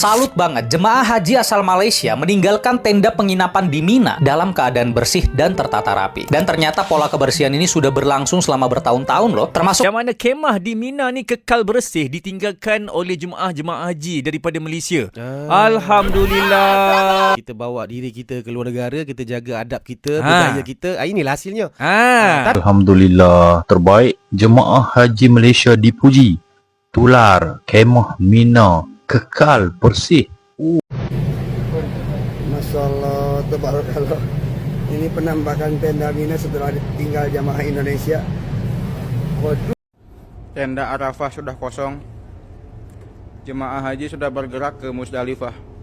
Salut banget, jemaah haji asal Malaysia meninggalkan tenda penginapan di Mina dalam keadaan bersih dan tertata rapi. Dan ternyata pola kebersihan ini sudah berlangsung selama bertahun-tahun loh, termasuk Yang mana kemah di Mina ni kekal bersih ditinggalkan oleh jemaah-jemaah haji daripada Malaysia. Alhamdulillah. Kita bawa diri kita ke luar negara, kita jaga adab kita, budaya kita. Inilah hasilnya. Alhamdulillah, terbaik. Jemaah Haji Malaysia dipuji. Tular kemah Mina kekal bersih. Masya Allah, tabarakallah. Ini penampakan tenda Mina setelah tinggal jamaah Indonesia. Waduh. Tenda Arafah sudah kosong. Jemaah haji sudah bergerak ke Musdalifah.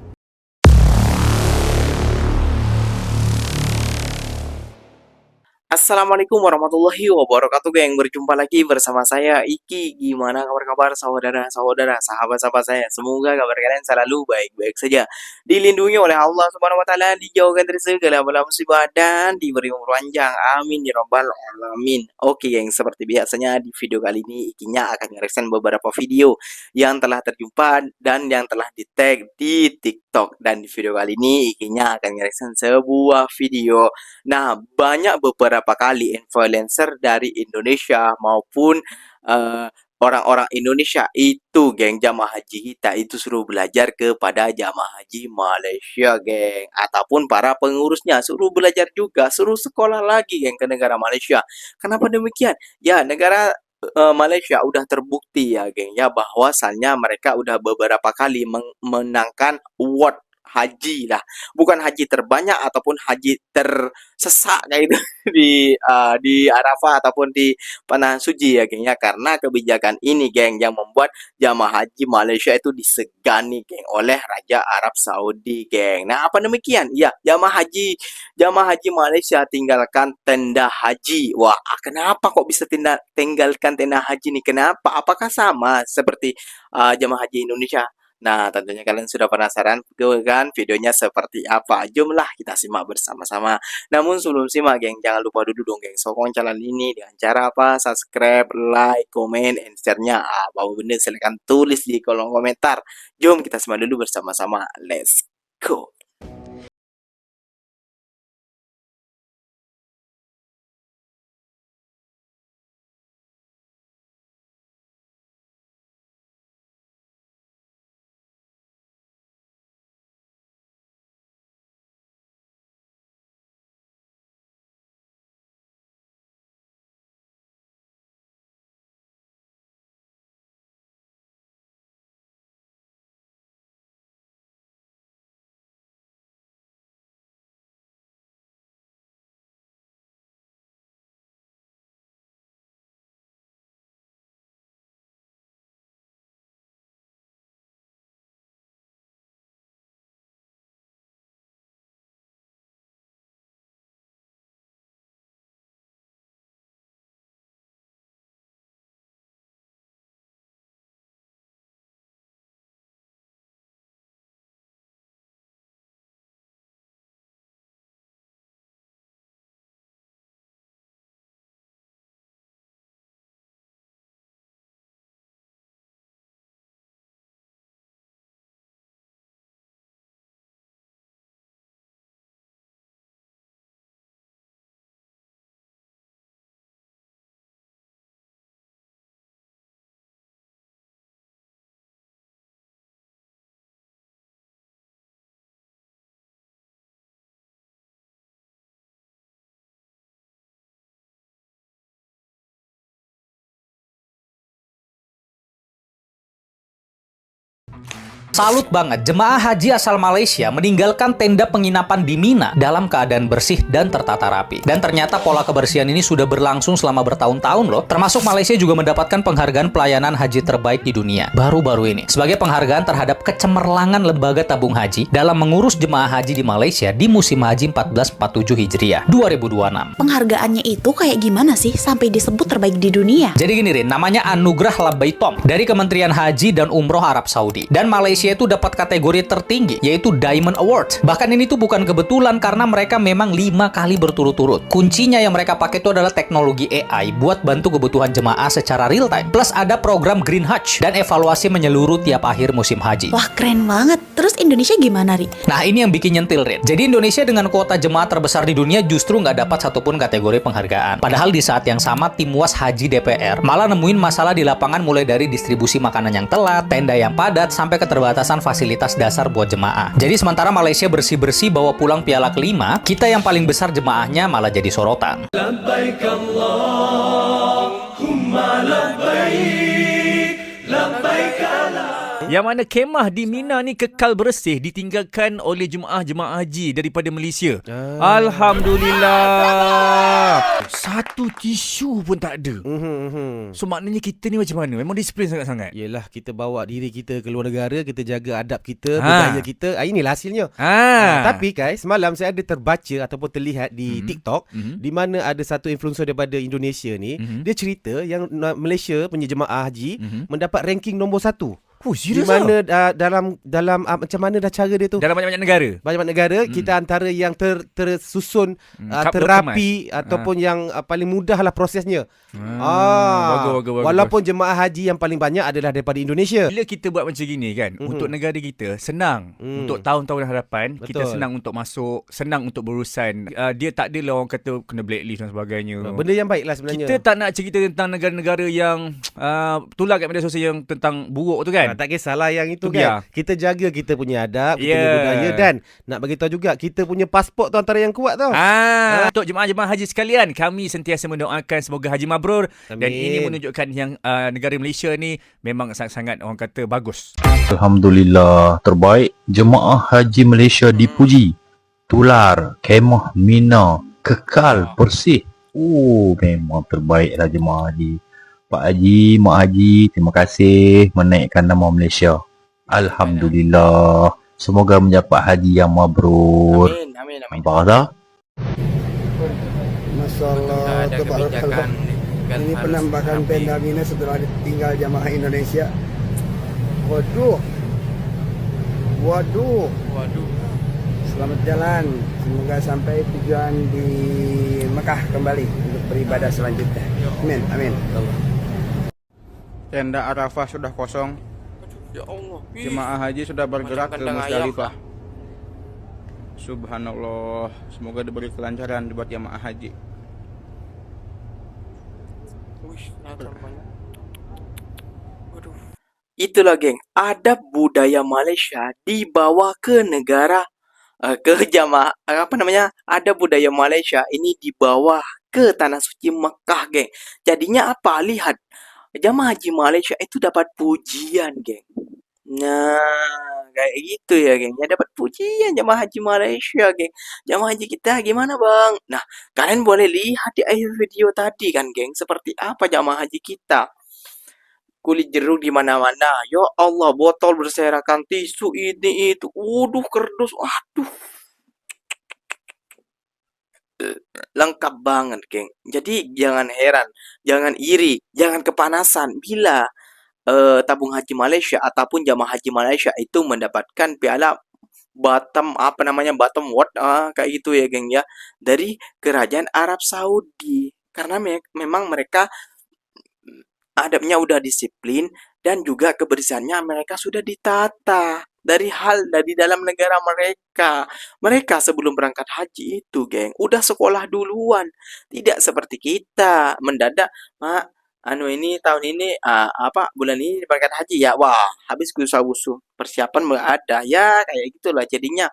Assalamualaikum warahmatullahi wabarakatuh, geng. Berjumpa lagi bersama saya Iki. Gimana kabar-kabar saudara-saudara, sahabat-sahabat saya? Semoga kabar kalian selalu baik-baik saja, dilindungi oleh Allah Subhanahu wa taala, dijauhkan dari segala bala musibah dan diberi umur panjang. Amin ya rabbal alamin. Oke, geng, seperti biasanya di video kali ini Ikinya akan nge-reaction beberapa video yang telah terjumpa dan yang telah di-tag di TikTok. Dan di video kali ini Ikinya akan nge-reaction sebuah video. Nah, banyak beberapa kali influencer dari Indonesia maupun orang-orang Indonesia itu, geng, jamaah haji kita itu suruh belajar kepada jamaah haji Malaysia, geng, ataupun para pengurusnya suruh belajar juga, suruh sekolah lagi, geng, ke negara Malaysia. Kenapa demikian? Ya, negara Malaysia udah terbukti ya, geng, ya, bahwasannya mereka udah beberapa kali menangkan award haji lah, bukan haji terbanyak ataupun haji tersesak kayak itu di Arafah ataupun di Tanah Suci ya, geng, ya, karena kebijakan ini, geng, yang membuat jamaah haji Malaysia itu disegani, geng, oleh Raja Arab Saudi, geng. Nah, apa demikian? Ya, jamaah haji Malaysia tinggalkan tenda haji. Wah, kenapa kok bisa tinggalkan tenda haji nih? Kenapa? Apakah sama seperti jamaah haji Indonesia? Nah, tentunya kalian sudah penasaran kan videonya seperti apa? Jomlah kita simak bersama-sama. Namun sebelum simak, geng, jangan lupa dulu dong, geng, sokong channel ini dengan cara apa? Subscribe, like, comment, and share-nya. Apa benda silahkan tulis di kolom komentar. Jom kita simak dulu bersama-sama. Let's go. salut banget, jemaah haji asal Malaysia meninggalkan tenda penginapan di Mina dalam keadaan bersih dan tertata rapi. Dan ternyata pola kebersihan ini sudah berlangsung selama bertahun-tahun loh, termasuk Malaysia juga mendapatkan penghargaan pelayanan haji terbaik di dunia baru-baru ini sebagai penghargaan terhadap kecemerlangan lembaga tabung haji dalam mengurus jemaah haji di Malaysia di musim haji 1447 Hijriah 2026. Penghargaannya itu kayak gimana sih sampai disebut terbaik di dunia? Jadi gini, Rin, namanya Anugerah Labaitom dari Kementerian Haji dan Umroh Arab Saudi. Dan Malaysia Malaysia itu dapat kategori tertinggi, yaitu Diamond Award. Bahkan ini tuh bukan kebetulan karena mereka memang 5 kali berturut-turut. Kuncinya yang mereka pakai itu adalah teknologi AI buat bantu kebutuhan jemaah secara real time. Plus ada program Green Hajj dan evaluasi menyeluruh tiap akhir musim haji. Wah, keren banget. Terus Indonesia gimana, Ri? Nah, ini yang bikin nyentil, Rin. Jadi Indonesia dengan kuota jemaah terbesar di dunia justru nggak dapat satupun kategori penghargaan. Padahal di saat yang sama tim Was Haji DPR malah nemuin masalah di lapangan mulai dari distribusi makanan yang telat, tenda yang padat, sampai keterbatasan fasilitas dasar buat jemaah. Jadi sementara Malaysia bersih-bersih bawa pulang piala kelima, kita yang paling besar jemaahnya malah jadi sorotan. Labbaik Allahumma labbaik, labbaik Yang mana kemah di Mina ni kekal bersih ditinggalkan oleh jemaah-jemaah haji daripada Malaysia. Alhamdulillah. Satu tisu pun tak ada. So maknanya kita ni macam mana? Memang disiplin sangat-sangat. Yelah, kita bawa diri kita ke luar negara, kita jaga adab kita, budaya kita. Inilah hasilnya. Tapi guys, semalam saya ada terbaca ataupun terlihat di TikTok di mana ada satu influencer daripada Indonesia ni, dia cerita yang Malaysia punya jemaah haji mendapat ranking nombor 1. Oh, di mana dalam macam mana dah cara dia tu? Dalam banyak-banyak negara. Banyak negara kita antara yang tersusun terapi ataupun yang paling mudah lah prosesnya. Bagus. Walaupun jemaah haji yang paling banyak adalah daripada Indonesia. Bila kita buat macam gini kan, untuk negara kita senang untuk tahun-tahun hadapan. Kita senang untuk masuk, senang untuk berurusan. Dia tak adalah orang kata kena blacklist dan sebagainya. Benda yang baik lah sebenarnya. Kita tak nak cerita tentang negara-negara yang tular kat media sosial yang tentang buruk tu kan. Tak kisahlah yang itu kan. Kita jaga kita punya adab, kita punya budaya, dan nak bagi tahu juga kita punya pasport tu antara yang kuat tau. Untuk jemaah-jemaah haji sekalian, kami sentiasa mendoakan semoga haji mabrur. Dan ini menunjukkan yang negara Malaysia ni memang sangat-sangat orang kata bagus. Alhamdulillah, terbaik. Jemaah haji Malaysia dipuji. Tular, kemah Mina kekal bersih. Memang terbaiklah jemaah haji. Pak Haji, Mak Haji, terima kasih menaikkan nama Malaysia. Alhamdulillah. Semoga mendapat haji yang mabrur. Amin. Nampak tak? Masalah tabarakallah. Ini penambahan tenda Mina setelah tinggal jamaah Indonesia. Waduh. Selamat jalan. Semoga sampai tujuan di Mekah kembali untuk beribadah selanjutnya. Amin. Tenda Arafah sudah kosong. Ya Allah. Jemaah haji sudah bergerak ke Musdalifah. Subhanallah. Semoga diberi kelancaran buat jemaah haji. Itulah geng, adab budaya Malaysia dibawa ke negara ke jamaah adab budaya Malaysia ini dibawa ke tanah suci Mekah, geng. Jadinya apa? Lihat, jamaah haji Malaysia itu dapat pujian, geng. Nah, kayak gitu ya, geng. Ya dapat pujian jamaah haji Malaysia, geng. Jamaah haji kita gimana, Bang? Nah, kalian boleh lihat di akhir video tadi kan, geng, seperti apa jamaah haji kita. Kulit jeruk di mana-mana. Ya Allah, botol berserakan, tisu ini itu. Waduh, kerdus. Waduh. Lengkap banget, geng. Jadi jangan heran, jangan iri, jangan kepanasan bila tabung haji Malaysia ataupun jamaah haji Malaysia itu mendapatkan piala bottom award kayak gitu ya, geng ya, dari kerajaan Arab Saudi. Karena memang mereka adabnya udah disiplin dan juga kebersihannya mereka sudah ditata dari dalam negara mereka. Mereka sebelum berangkat haji itu, geng, udah sekolah duluan. Tidak seperti kita mendadak, ini tahun ini bulan ini berangkat haji ya. Wah, habis gusah-gusuh. Persiapan ada ya, kayak gitulah jadinya.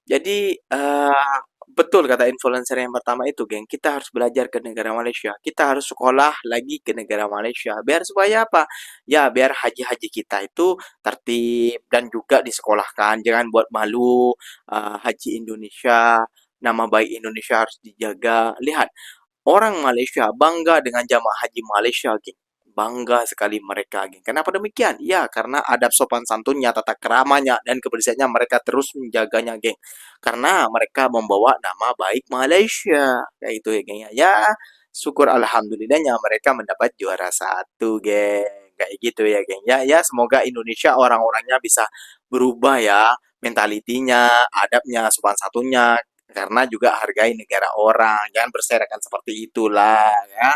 Jadi betul kata influencer yang pertama itu, geng. Kita harus belajar ke negara Malaysia. Kita harus sekolah lagi ke negara Malaysia. Biar supaya apa? Ya, biar haji-haji kita itu tertib dan juga disekolahkan. Jangan buat malu haji Indonesia. Nama baik Indonesia harus dijaga. Lihat, orang Malaysia bangga dengan jamaah haji Malaysia, geng. Bangga sekali mereka, geng. Kenapa demikian? Ya, karena adab sopan santunnya, tata keramanya, dan kebersihannya mereka terus menjaganya, geng. Karena mereka membawa nama baik Malaysia. Kayak itu ya, geng. Ya, syukur alhamdulillahnya mereka mendapat juara 1, geng. kayak gitu ya geng. Ya semoga Indonesia orang-orangnya bisa berubah ya, mentalitinya, adabnya, sopan satunya, karena juga hargai negara orang, jangan berserakan seperti itulah ya.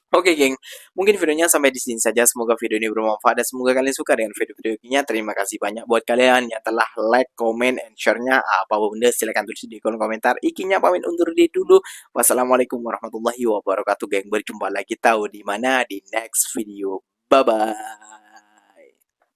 Oke geng, mungkin videonya sampai di sini saja. Semoga video ini bermanfaat dan semoga kalian suka dengan video-videonya. Terima kasih banyak buat kalian yang telah like, comment, and share-nya. Apa benda silahkan tulis di kolom komentar. Ikinya pamit undur diri dulu. Wassalamualaikum warahmatullahi wabarakatuh geng. Berjumpa lagi tahu di mana di next video. Bye-bye.